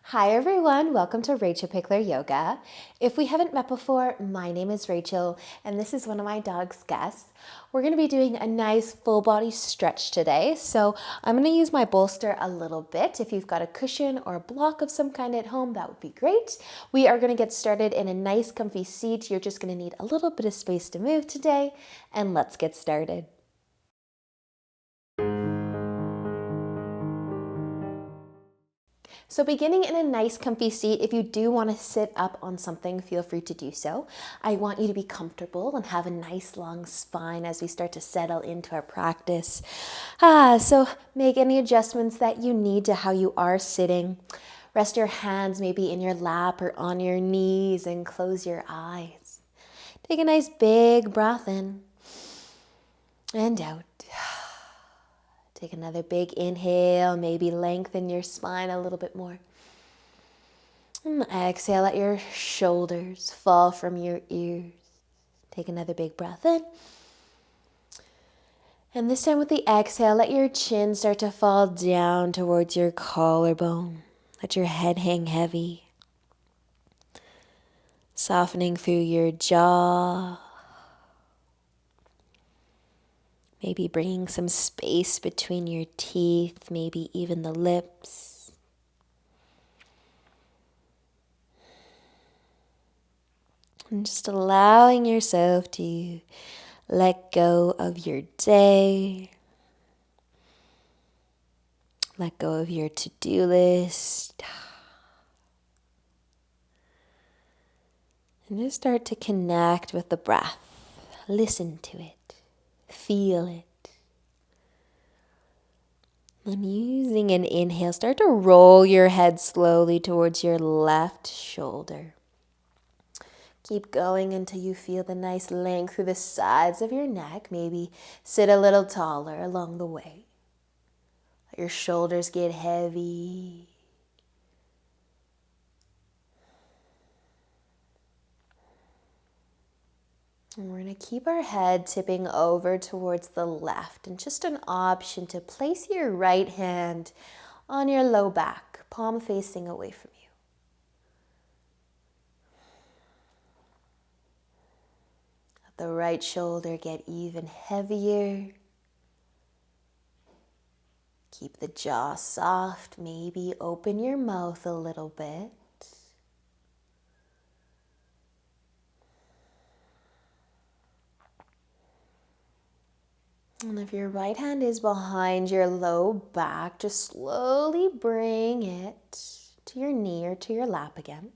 Hi everyone, welcome to rachelpichleryoga. If we haven't met before, my name is Rachel and this is one of my dog's guests. We're going to be doing a nice full body stretch today. So I'm going to use my bolster a little bit. If you've got a cushion or a block of some kind at home, that would be great. We are going to get started in a nice comfy seat. You're just going to need a little bit of space to move today, and let's get started. So beginning in a nice comfy seat, if you do want to sit up on something, feel free to do so. I want you to be comfortable and have a nice long spine as we start to settle into our practice. So make any adjustments that you need to how you are sitting. Rest your hands maybe in your lap or on your knees and close your eyes. Take a nice big breath in and out. Take another big inhale, maybe lengthen your spine a little bit more. And exhale, let your shoulders fall from your ears. Take another big breath in. And this time with the exhale, let your chin start to fall down towards your collarbone. Let your head hang heavy. Softening through your jaw. Maybe bringing some space between your teeth, maybe even the lips. And just allowing yourself to let go of your day. Let go of your to-do list. And just start to connect with the breath. Listen to it. Feel it. And using an inhale, start to roll your head slowly towards your left shoulder. Keep going until you feel the nice length through the sides of your neck. Maybe sit a little taller along the way. Let your shoulders get heavy. And we're going to keep our head tipping over towards the left. And just an option to place your right hand on your low back, palm facing away from you. Let the right shoulder get even heavier. Keep the jaw soft. Maybe open your mouth a little bit. And if your right hand is behind your low back, just slowly bring it to your knee or to your lap again.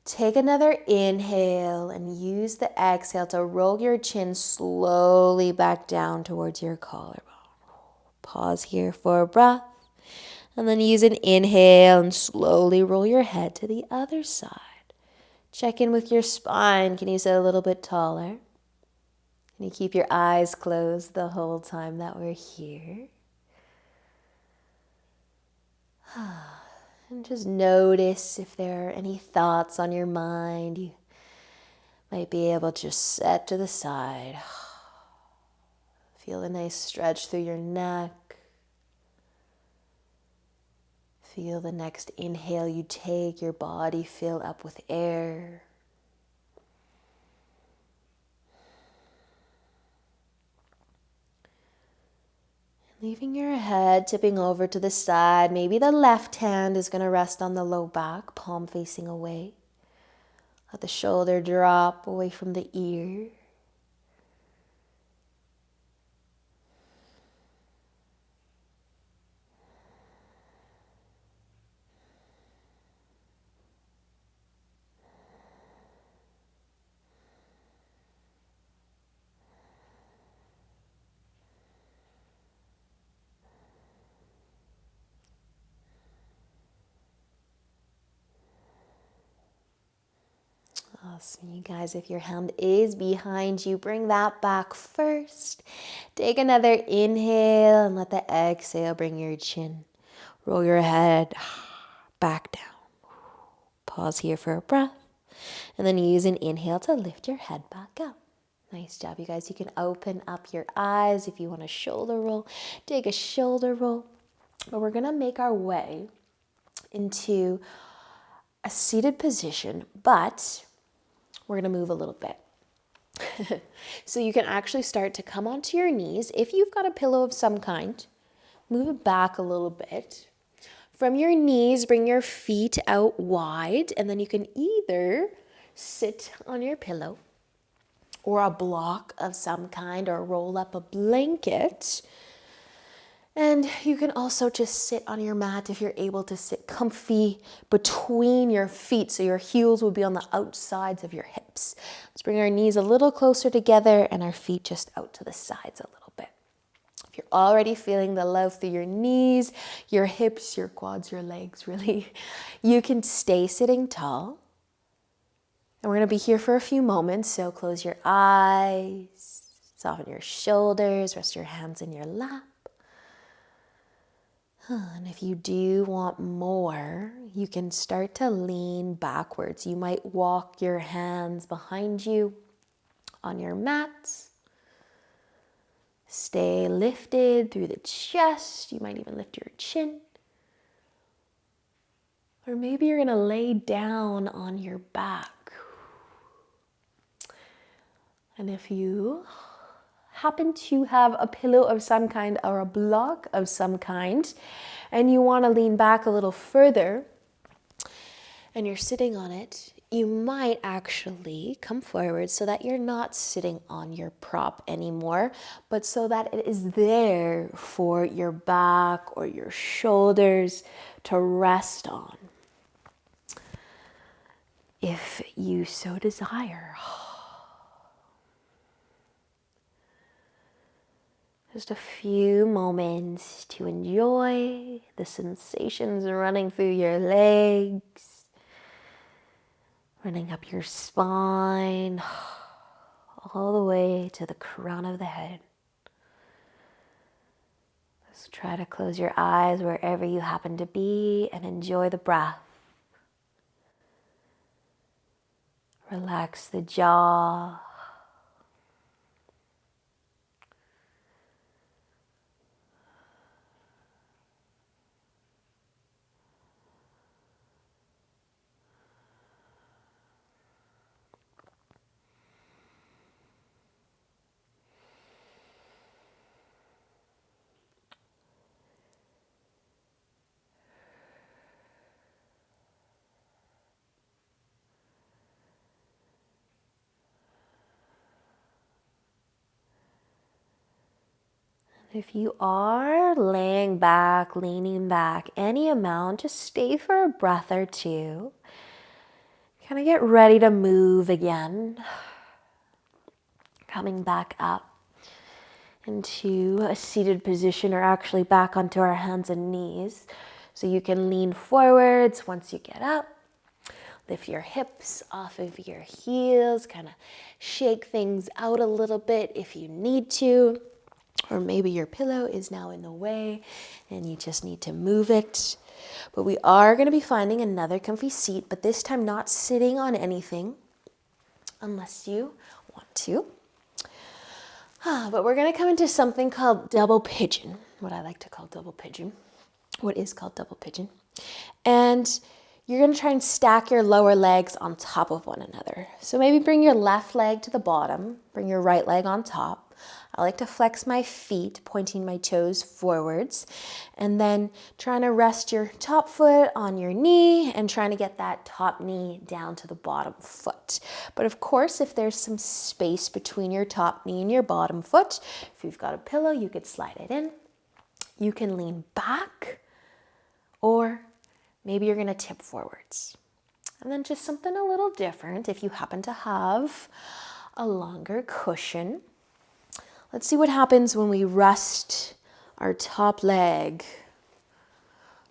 Take another inhale and use the exhale to roll your chin slowly back down towards your collarbone. Pause here for a breath. And then use an inhale and slowly roll your head to the other side. Check in with your spine. Can you sit a little bit taller? Can you keep your eyes closed the whole time that we're here? And just notice if there are any thoughts on your mind. You might be able to just set to the side. Feel a nice stretch through your neck. Feel the next inhale you take, your body fill up with air. Leaving your head tipping over to the side. Maybe the left hand is going to rest on the low back, palm facing away. Let the shoulder drop away from the ear. Awesome, you guys, if your hand is behind you, bring that back first. Take another inhale and let the exhale bring your chin. Roll your head back down. Pause here for a breath. And then use an inhale to lift your head back up. Nice job, you guys. You can open up your eyes if you want a shoulder roll. Take a shoulder roll. But we're going to make our way into a seated position, but we're going to move a little bit. So you can actually start to come onto your knees. If you've got a pillow of some kind, move it back a little bit. From your knees, bring your feet out wide, and then you can either sit on your pillow or a block of some kind, or roll up a blanket. And you can also just sit on your mat if you're able to sit comfy between your feet, so your heels will be on the outsides of your hips. Let's bring our knees a little closer together and our feet just out to the sides a little bit. If you're already feeling the love through your knees, your hips, your quads, your legs, really, you can stay sitting tall. And we're going to be here for a few moments, so close your eyes, soften your shoulders, rest your hands in your lap. And if you do want more, you can start to lean backwards. You might walk your hands behind you on your mat. Stay lifted through the chest. You might even lift your chin. Or maybe you're going to lay down on your back. And if you happen to have a pillow of some kind or a block of some kind, and you want to lean back a little further, and you're sitting on it, you might actually come forward so that you're not sitting on your prop anymore, but so that it is there for your back or your shoulders to rest on, if you so desire. Just a few moments to enjoy the sensations running through your legs, running up your spine, all the way to the crown of the head. Just try to close your eyes wherever you happen to be and enjoy the breath. Relax the jaw. If you are laying back, leaning back, any amount, just stay for a breath or two. Kind of get ready to move again. Coming back up into a seated position, or actually back onto our hands and knees. So you can lean forwards once you get up. Lift your hips off of your heels, kind of shake things out a little bit if you need to. Or maybe your pillow is now in the way and you just need to move it. But we are going to be finding another comfy seat, but this time not sitting on anything unless you want to. But we're going to come into something called double pigeon, what I like to call double pigeon, what is called double pigeon. And you're going to try and stack your lower legs on top of one another. So maybe bring your left leg to the bottom, bring your right leg on top. I like to flex my feet, pointing my toes forwards, and then trying to rest your top foot on your knee and trying to get that top knee down to the bottom foot. But of course, if there's some space between your top knee and your bottom foot, if you've got a pillow, you could slide it in. You can lean back, or maybe you're going to tip forwards. And then just something a little different, if you happen to have a longer cushion. Let's see what happens when we rest our top leg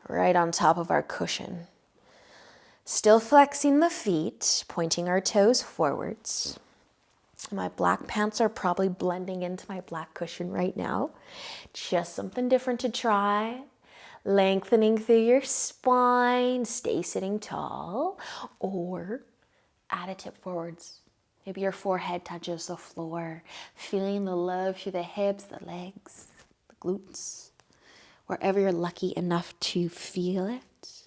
right on top of our cushion. Still flexing the feet, pointing our toes forwards. My black pants are probably blending into my black cushion right now. Just something different to try. Lengthening through your spine, stay sitting tall, or add a tip forwards. Maybe your forehead touches the floor, feeling the love through the hips, the legs, the glutes, wherever you're lucky enough to feel it.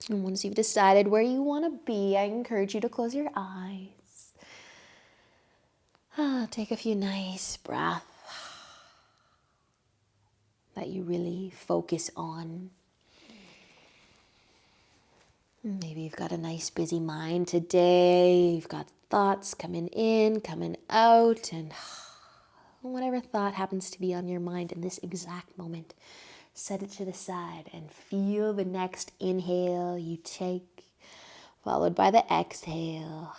And once you've decided where you want to be, I encourage you to close your eyes. Take a few nice breaths that you really focus on. Maybe you've got a nice busy mind today. You've got thoughts coming in, coming out, and whatever thought happens to be on your mind in this exact moment, set it to the side and feel the next inhale you take, followed by the exhale.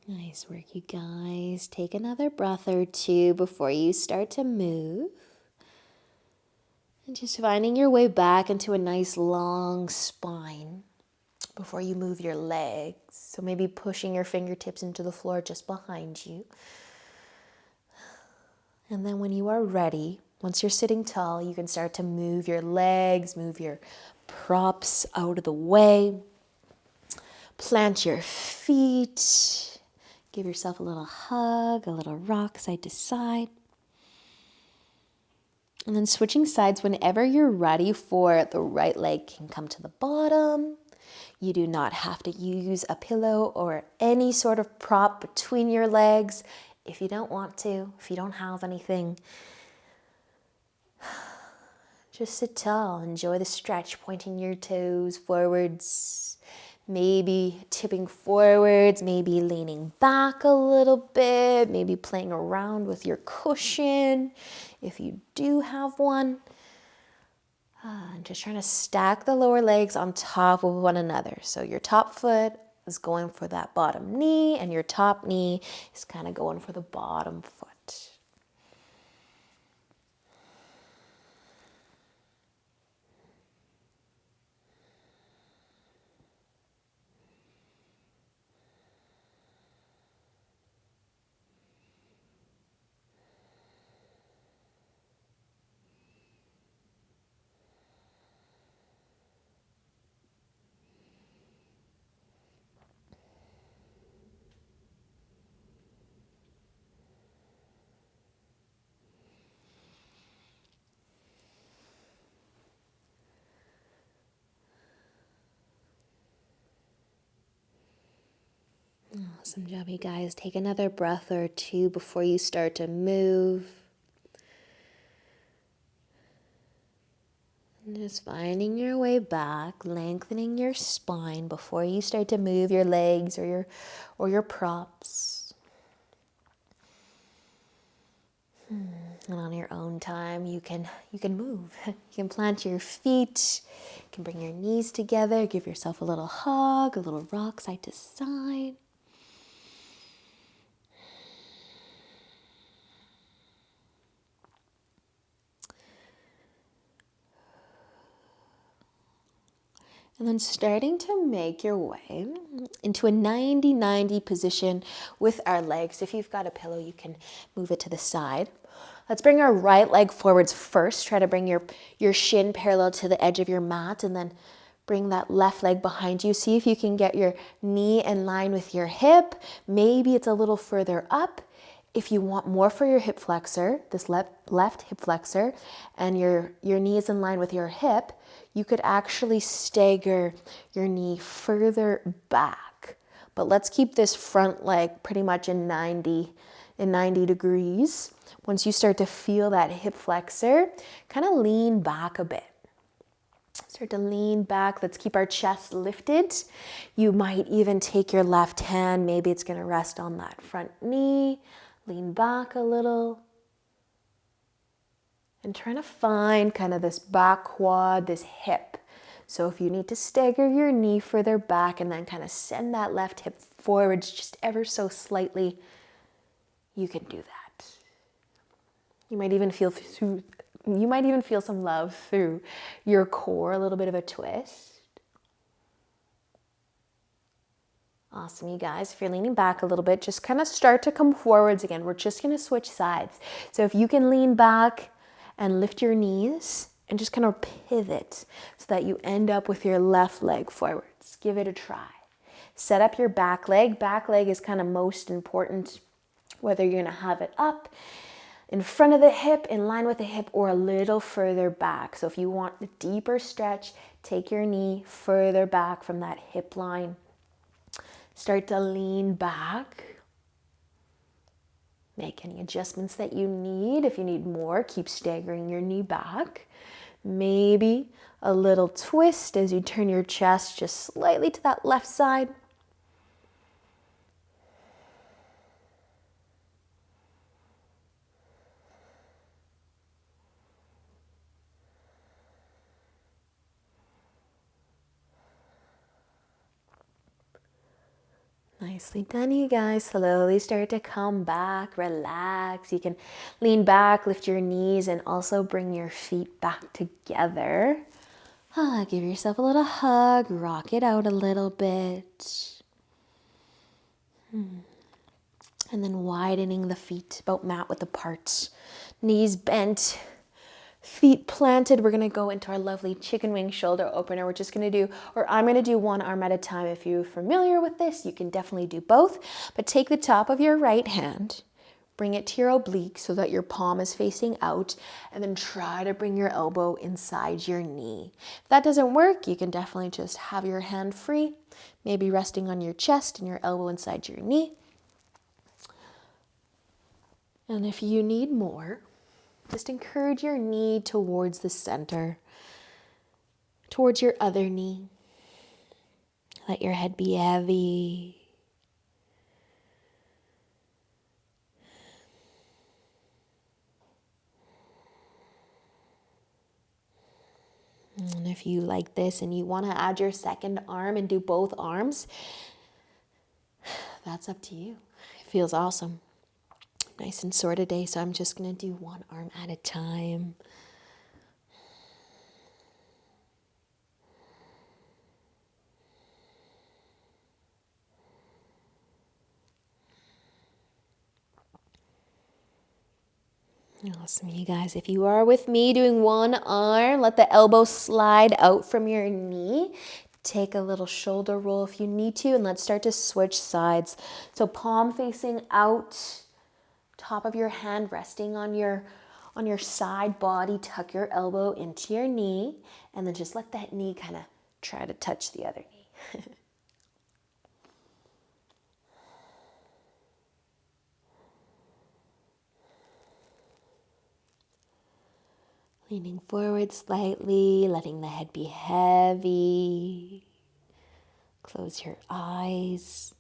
Nice work, you guys. Take another breath or two before you start to move. And just finding your way back into a nice long spine before you move your legs. So maybe pushing your fingertips into the floor just behind you. And then when you are ready, once you're sitting tall, you can start to move your legs, move your props out of the way. Plant your feet. Give yourself a little hug, a little rock side to side. And then switching sides whenever you're ready for the right leg can come to the bottom. You do not have to use a pillow or any sort of prop between your legs if you don't want to, if you don't have anything. Just sit tall, enjoy the stretch, pointing your toes forwards, maybe tipping forwards, maybe leaning back a little bit, maybe playing around with your cushion if you do have one. And just trying to stack the lower legs on top of one another. So your top foot is going for that bottom knee and your top knee is kind of going for the bottom foot. Awesome job, you guys. Take another breath or two before you start to move. And just finding your way back, lengthening your spine before you start to move your legs or your props. And on your own time, you can move. You can plant your feet, you can bring your knees together, give yourself a little hug, a little rock side to side. And then starting to make your way into a 90-90 position with our legs. If you've got a pillow, you can move it to the side. Let's bring our right leg forwards first. Try to bring your shin parallel to the edge of your mat and then bring that left leg behind you. See if you can get your knee in line with your hip. Maybe it's a little further up. If you want more for your hip flexor, this left hip flexor, and your knee is in line with your hip, you could actually stagger your knee further back. But let's keep this front leg pretty much in 90 degrees. Once you start to feel that hip flexor, kind of lean back a bit. Start to lean back. Let's keep our chest lifted. You might even take your left hand. Maybe it's going to rest on that front knee. Lean back a little. And trying to find kind of this back quad, this hip. So if you need to stagger your knee further back and then kind of send that left hip forwards just ever so slightly, you can do that. You might even feel some love through your core, a little bit of a twist. Awesome, you guys. If you're leaning back a little bit, just kind of start to come forwards again. We're just going to switch sides. So if you can lean back and lift your knees and just kind of pivot so that you end up with your left leg forwards. Give it a try. Set up your back leg. Back leg is kind of most important, whether you're going to have it up in front of the hip, in line with the hip, or a little further back. So if you want a deeper stretch, take your knee further back from that hip line. Start to lean back. Make any adjustments that you need. If you need more, keep staggering your knee back. Maybe a little twist as you turn your chest just slightly to that left side. Nicely done, you guys. Slowly start to come back, relax. You can lean back, lift your knees, and also bring your feet back together. Give yourself a little hug, rock it out a little bit. And then widening the feet, about mat width apart. Knees bent, feet planted. We're gonna go into our lovely chicken wing shoulder opener. We're just gonna do, or I'm gonna do one arm at a time. If you're familiar with this, you can definitely do both. But take the top of your right hand, bring it to your oblique so that your palm is facing out, and then try to bring your elbow inside your knee. If that doesn't work, you can definitely just have your hand free, maybe resting on your chest and your elbow inside your knee. And if you need more, just encourage your knee towards the center, towards your other knee. Let your head be heavy. And if you like this and you want to add your second arm and do both arms, that's up to you. It feels awesome. Nice and sore today, so I'm just going to do one arm at a time. Awesome, you guys. If you are with me doing one arm, let the elbow slide out from your knee. Take a little shoulder roll if you need to, and let's start to switch sides. So palm facing out, top of your hand resting on your side body. Tuck your elbow into your knee, and then just let that knee kind of try to touch the other knee. Leaning forward slightly, letting the head be heavy. Close your eyes.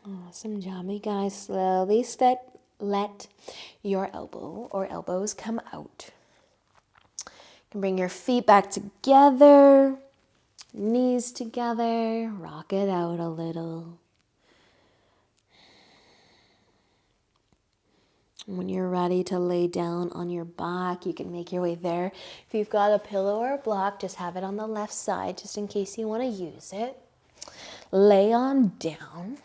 Awesome job, you guys. Slowly let your elbow or elbows come out. You can bring your feet back together, knees together, rock it out a little. When you're ready to lay down on your back, you can make your way there. If you've got a pillow or a block, just have it on the left side, just in case you want to use it. Lay on down.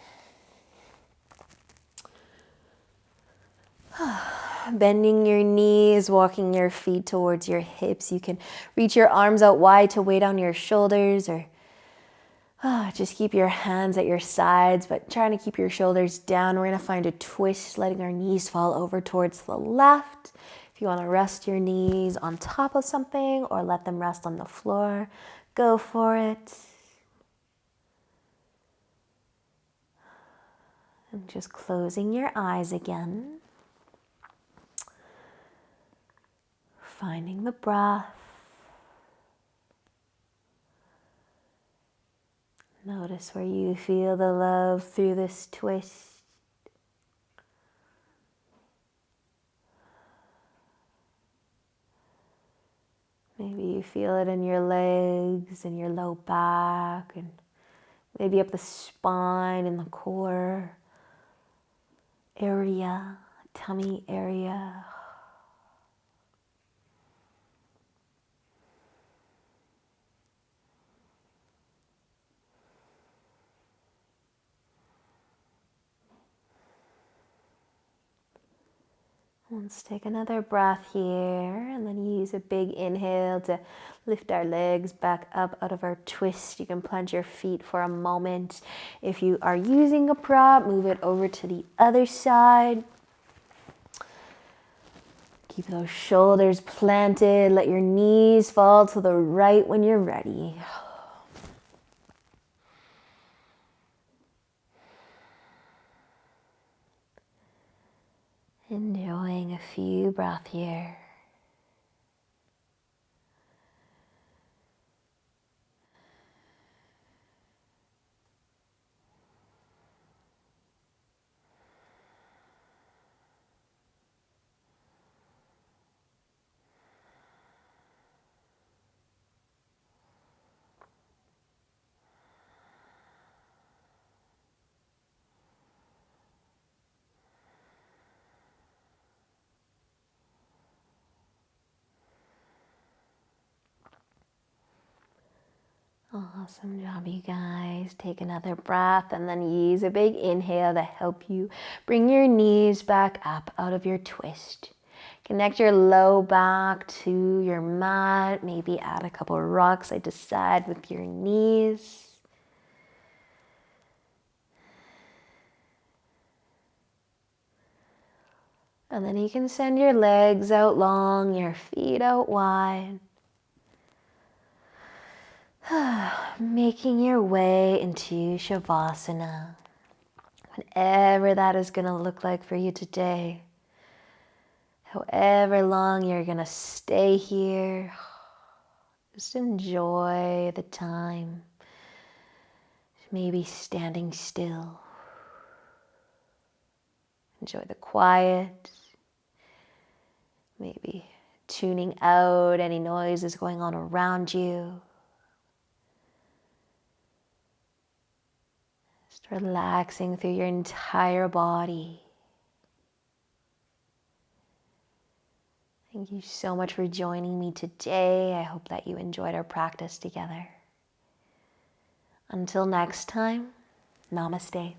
Bending your knees, walking your feet towards your hips. You can reach your arms out wide to weight on your shoulders, or just keep your hands at your sides, but trying to keep your shoulders down. We're going to find a twist, letting our knees fall over towards the left. If you want to rest your knees on top of something or let them rest on the floor, go for it. And just closing your eyes again. Finding the breath. Notice where you feel the love through this twist. Maybe you feel it in your legs and your low back, and maybe up the spine and the core area, tummy area. Let's take another breath here, and then use a big inhale to lift our legs back up out of our twist. You can plant your feet for a moment. If you are using a prop, move it over to the other side. Keep those shoulders planted. Let your knees fall to the right when you're ready. Enjoying a few breaths here. Awesome job, you guys. Take another breath and then use a big inhale to help you bring your knees back up out of your twist. Connect your low back to your mat. Maybe add a couple of rocks side to side with your knees. And then you can send your legs out long, your feet out wide. Making your way into Shavasana. Whatever that is going to look like for you today. However long you're going to stay here. Just enjoy the time. Maybe standing still. Enjoy the quiet. Maybe tuning out any noises going on around you. Just relaxing through your entire body. Thank you so much for joining me today. I hope that you enjoyed our practice together. Until next time, namaste.